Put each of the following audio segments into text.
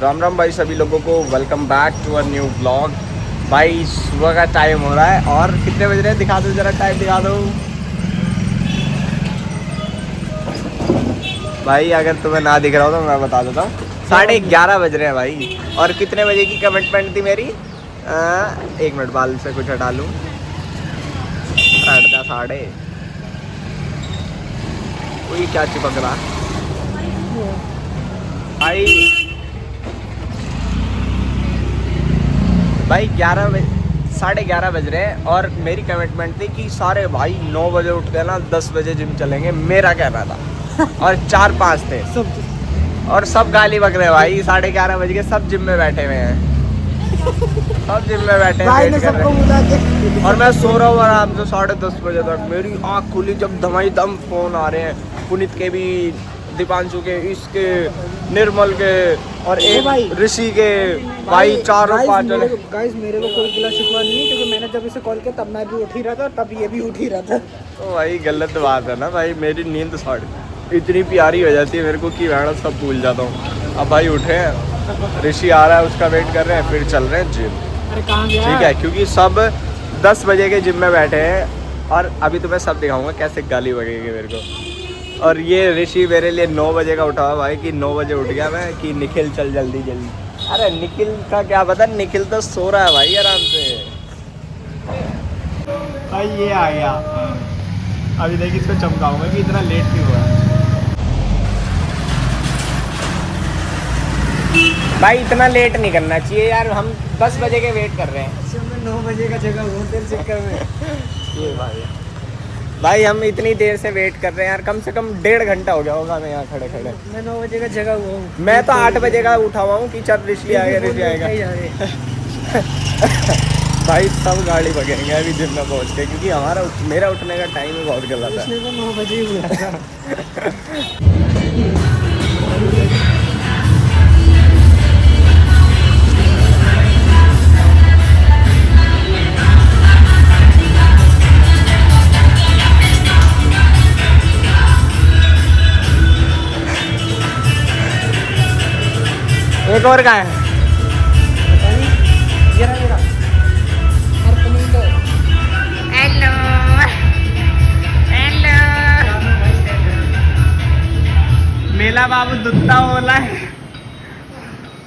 राम राम भाई सभी लोगों को, welcome back to a new blog. भाई सुबह का टाइम हो रहा है और कितने बज रहे हैं दिखा दो जरा, टाइम दिखा दो भाई। अगर तुम्हें ना दिख रहा हो तो मैं बता देता हूँ, 11:30 बज रहे हैं भाई। और कितने बजे की कमिटमेंट थी मेरी? 1 मिनट बाल से कुछ हटा लूँ। 8:30 वही क्या चिपक रहा भाई 11:30 बज रहे हैं और मेरी कमिटमेंट थी कि सारे भाई 9 बजे उठ के ना 10 बजे जिम चलेंगे, मेरा कहना था। और 4-5 थे और सब गाली बक रहे भाई। 11:30 बज के सब जिम में बैठे हुए हैं, सब जिम में बैठे हैं, वेट कर रहे हैं। और मैं सो रहा हूँ आराम से 10:30 बजे तक। मेरी आँख खुली जब धमाई दम फोन आ रहे हैं, पुनीत के भी, दीपांशु के, इसके, निर्मल के और एक ऋषि के। भाई 4-5 गाइस मेरे को कोई गिला शिकवा नहीं है, क्योंकि मैंने जब इसे कॉल किया तब मैं भी उठ ही रहा था, तब ये भी उठ ही रहा था। तो भाई गलत बात है ना भाई। मेरी नींद इतनी प्यारी हो जाती है मेरे को कि मैं सब भूल जाता हूँ। अब भाई उठे हैं, ऋषि आ रहा है, उसका वेट कर रहे हैं, फिर चल रहे हैं जिम। अरे कहाँ गया? ठीक है, क्योंकि सब 10 बजे के जिम में बैठे हैं और अभी तुम्हें सब दिखाऊंगा कैसे गाली बगेगी मेरे को। और ये ऋषि मेरे लिए 9 बजे का उठा हुआ भाई, कि 9 बजे उठ गया मैं कि निखिल चल जल्दी जल्दी। अरे निखिल का क्या पता, निखिल तो सो रहा है भाई आराम से। भाई ये आ गया, अभी देखिए इसको चमकाऊंगा कि इतना लेट क्यों हुआ है। भाई इतना लेट नहीं करना चाहिए यार, हम 10 बजे के वेट कर रहे हैं। 9 बजे का जगह हूँ तेरे चक्कर में। ये भाई हम इतनी देर से वेट कर रहे हैं यार, कम से कम 1.5 घंटा हो गया होगा हमें यहाँ खड़े खड़े। मैं 9 बजे का जगह हुआ हूँ। मैं तो 8 बजे का उठा हुआ हूँ कि चल ऋषि आएगा। भाई सब गाड़ी बगेंगे अभी जिम में पहुँच के, क्योंकि मेरा उठने का टाइम ही बहुत गलत है। 9 बजे ही हुआ था। एक और कहाँ है? हेलो हेलो, मेला बाबू दुत्ता बोला है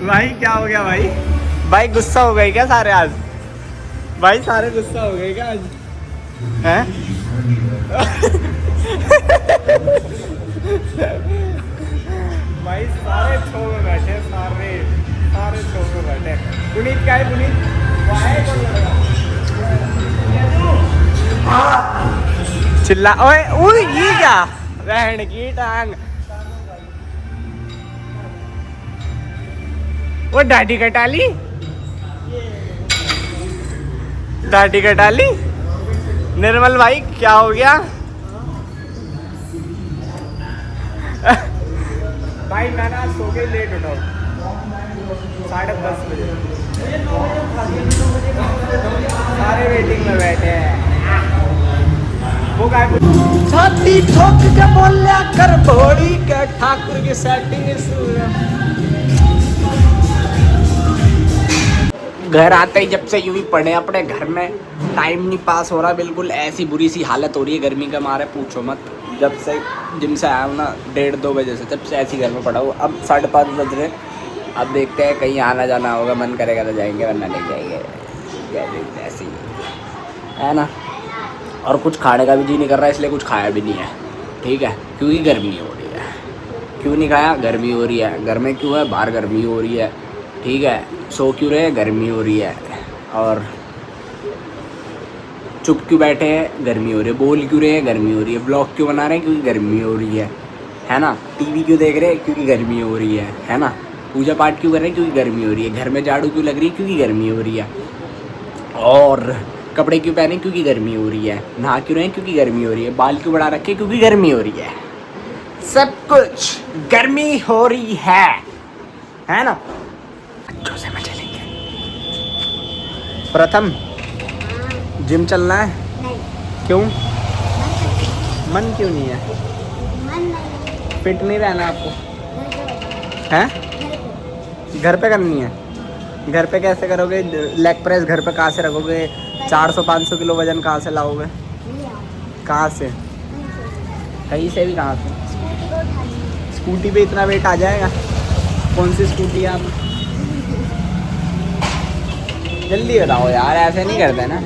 भाई। क्या हो गया भाई? भाई गुस्सा हो गई क्या सारे आज? भाई सारे गुस्सा हो गए क्या आज? हैं? भाई सारे छो में बैठे, सारे छो में बैठे। पुनीत क्या है? पुनीत चिल्ला, ओए ये क्या रहन की टांग। वो दाढ़ी कटा ली, दाढ़ी कटा ली। निर्मल भाई क्या हो गया? भाई मैं ना सो के लेट उठा, 10:30 बजे। सारे वेटिंग में बैठे हैं। वो छाती ठोक के बोलिया कर भोड़ी के ठाकुर की सेटिंग। घर आते ही जब से यूं ही पड़े अपने घर में, टाइम नहीं पास हो रहा। बिल्कुल ऐसी बुरी सी हालत हो रही है गर्मी के मारे, पूछो मत। जब से जिम से आया हूँ ना 1:30-2 बजे से, तब से ऐसी घर में पड़ा हूँ। अब 5:30 बज रहे। अब देखते हैं, कहीं आना जाना होगा, मन करेगा तो जाएंगे, वरना नहीं जाएंगे। क्या देखते हैं, ऐसे ही है ना। और कुछ खाने का भी जी नहीं कर रहा, इसलिए कुछ खाया भी नहीं है। ठीक है, क्योंकि गर्मी हो रही है। क्यों नहीं खाया? गर्मी हो रही है। घर में क्यों है? बाहर गर्मी हो रही है। ठीक है, सो क्यों रहे? गर्मी हो रही है। और चुप क्यों बैठे हैं? गर्मी हो रही है। बोल क्यों रहे हैं? गर्मी हो रही है। ब्लॉग क्यों बना रहे हैं? क्योंकि गर्मी हो रही है ना। टीवी क्यों देख रहे हैं? क्योंकि गर्मी हो रही है ना। पूजा पाठ क्यों कर रहे हैं? क्योंकि गर्मी हो रही है। घर में झाड़ू क्यों लग रही है? क्योंकि गर्मी हो रही है। और कपड़े क्यों पहने? क्योंकि गर्मी हो रही है। नहा क्यों रहे हैं? क्योंकि गर्मी हो रही है। बाल क्यों बढ़ा रखे? क्योंकि गर्मी हो रही है। सब कुछ गर्मी हो रही है ना। अच्छों से मजे लेंगे। प्रथम जिम चलना है? नहीं। क्यों? मन क्यों नहीं है? मन नहीं। फिट नहीं रहना आपको? हैं? घर पे करनी है। घर पे कैसे करोगे? लेग प्रेस घर पे कहाँ से रखोगे? 400-500 किलो वजन कहाँ से लाओगे? कहाँ से? कहीं से भी कहाँ से? स्कूटी पे इतना वेट आ जाएगा? कौन सी स्कूटी है आप? जल्दी बताओ यार, ऐसे नहीं करते ना।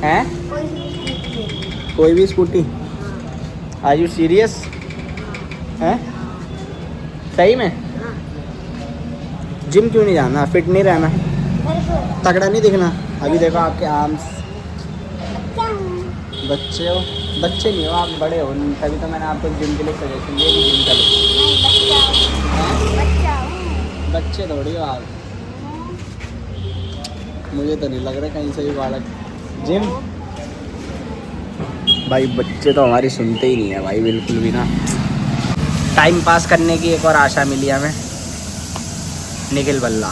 हैं? कोई भी स्कूटी? Are you serious? हैं? सही में? जिम क्यों नहीं जाना? फिट नहीं रहना? तगड़ा नहीं दिखना? अभी देखो आपके आर्म्स। बच्चे हो? बच्चे नहीं हो आप, बड़े हो, तभी तो मैंने आपको जिम के लिए सजेशन दिया कि जिम करो। बच्चे थोड़ी हो आप। मुझे तो नहीं लग रहा कहीं से भी बालक। जिम भाई, बच्चे तो हमारी सुनते ही नहीं है भाई, बिल्कुल भी ना। टाइम पास करने की एक और आशा मिली हमें, निखिल बल्ला।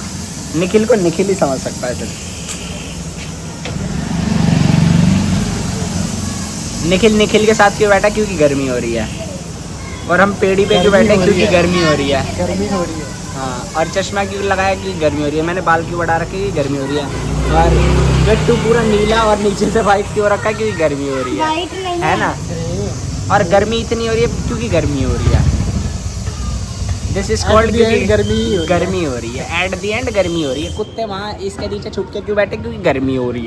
निखिल को निखिल ही समझ सकता है सिर्फ। निखिल के साथ क्यों बैठा? क्योंकि गर्मी हो रही है। और हम पेड़ी पे क्यों बैठे? क्योंकि गर्मी हो रही है। गर्मी हो रही है। हाँ, और चश्मा क्यों लगाया? क्योंकि गर्मी हो रही है। मैंने बाल क्यों बढ़ा रखे? क्योंकि गर्मी हो रही है। और गट्टू पूरा नीला और नीचे से वाइट क्यों रखा है? क्योंकि गर्मी हो रही है ना। और गर्मी इतनी हो रही है क्योंकि गर्मी हो रही है। दिस इज कॉल्ड गर्मी हो रही है। एट द एंड गर्मी हो रही है। कुत्ते वहाँ इसके नीचे छुप के क्यों बैठे? क्योंकि गर्मी हो रही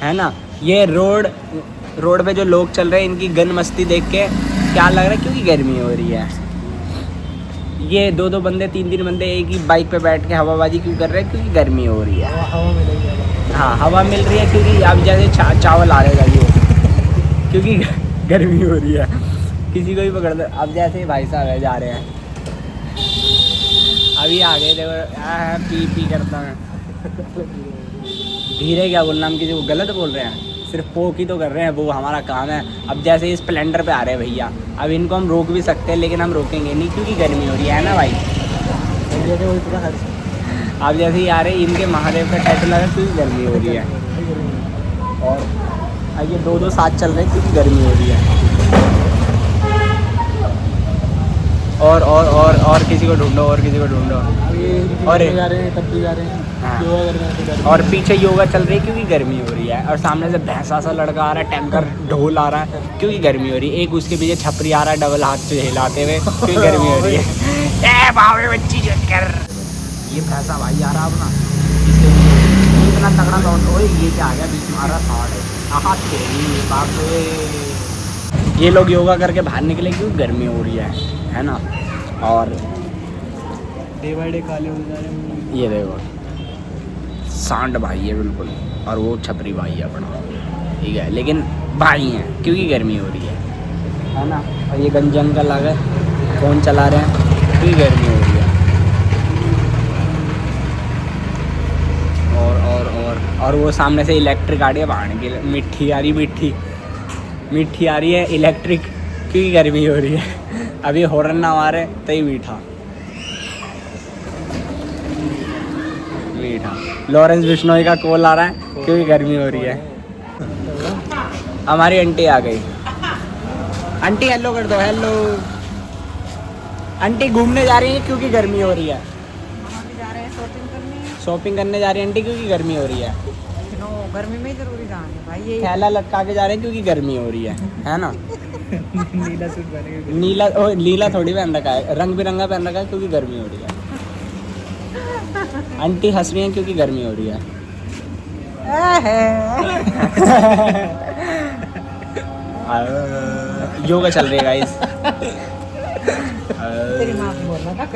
है ना। ये रोड पे जो लोग चल रहे हैं, इनकी गन मस्ती देख के क्या लग रहा है? क्योंकि गर्मी हो रही है। ये 2-2 बंदे, 3-3 बंदे एक ही बाइक पे बैठ के हवाबाजी क्यों कर रहे हैं? क्योंकि गर्मी हो रही है। हाँ, हवा मिल रही है क्योंकि अब जैसे चावल आ रहे ये क्योंकि गर्मी हो रही है। किसी को भी पकड़ दो। अब जैसे भाई साहब जा रहे हैं, अभी आ गए, देखो पी करता है। धीरे क्या बोलना? हम किसी को गलत बोल रहे हैं? सिर्फ पोक ही तो कर रहे हैं, वो हमारा काम है। अब जैसे ही स्प्लेंडर पे आ रहे हैं भैया, अब इनको हम रोक भी सकते हैं, लेकिन हम रोकेंगे नहीं क्योंकि गर्मी हो रही है ना भाई। अब जैसे ही आ रहे हैं, इनके महादेव का टैटू लगा क्योंकि गर्मी हो रही है। और ये 2-2 साथ चल रहे हैं क्योंकि गर्मी हो रही है। और किसी को ढूंढो, और किसी को ढूंढो। और जा रहे हैं, तब भी जा रहे हैं। हाँ। योगा करने और पीछे योगा चल रही है क्योंकि गर्मी हो रही है। और सामने से भैंसा सा लड़का आ रहा है, टैंकर ढोल आ रहा है क्योंकि गर्मी हो रही है। एक उसके पीछे छपरी आ रहा है डबल हाथ से हिलाते हुए क्योंकि गर्मी हो रही है। ए बाबे बच्ची कर, ये भैंसा भाई आ रहा अपना, इतना तगड़ा लौट। ओए ये क्या आ गया बीच में? आ रहा साढ़े तेरी बाप रे। ये लोग योगा करके बाहर निकले क्योंकि गर्मी हो रही है ना। और डे बाय डे काले हो जा रहे हैं। ये देखो सांड भाई है बिल्कुल, और वो छपरी भाई है अपना, ठीक है, लेकिन भाई हैं क्योंकि गर्मी हो रही है ना। और ये गंजंग का लगा फ़ोन चला रहे हैं क्योंकि गर्मी हो रही है। और वो सामने से इलेक्ट्रिक आ रही है, बाहर की मिट्टी आ रही है इलेक्ट्रिक क्योंकि गर्मी हो रही है। अभी हॉर्न ना मारे तो ही मीठा। लॉरेंस बिश्नोई का कॉल आ रहा है क्योंकि गर्मी हो रही है। हमारी आंटी आ गई। आंटी हेलो कर दो, हेलो। आंटी घूमने जा रही है क्योंकि गर्मी हो रही है। जा रहे हैं शॉपिंग करने जा रही है आंटी क्योंकि गर्मी हो रही है। नो, गर्मी में ही जरूरी जाना है भाई। ये थैला लटका के जा रहे हैं क्योंकि गर्मी हो रही है ना। नीला सूट पहने, नीला थोड़ी पहन रखा है, रंग बिरंगा पहन रखा है क्योंकि गर्मी हो रही है। आंटी हंस रही है क्योंकि गर्मी हो रही है। योगा चल रही है गाइस। तेरी माँ बोल रहा था।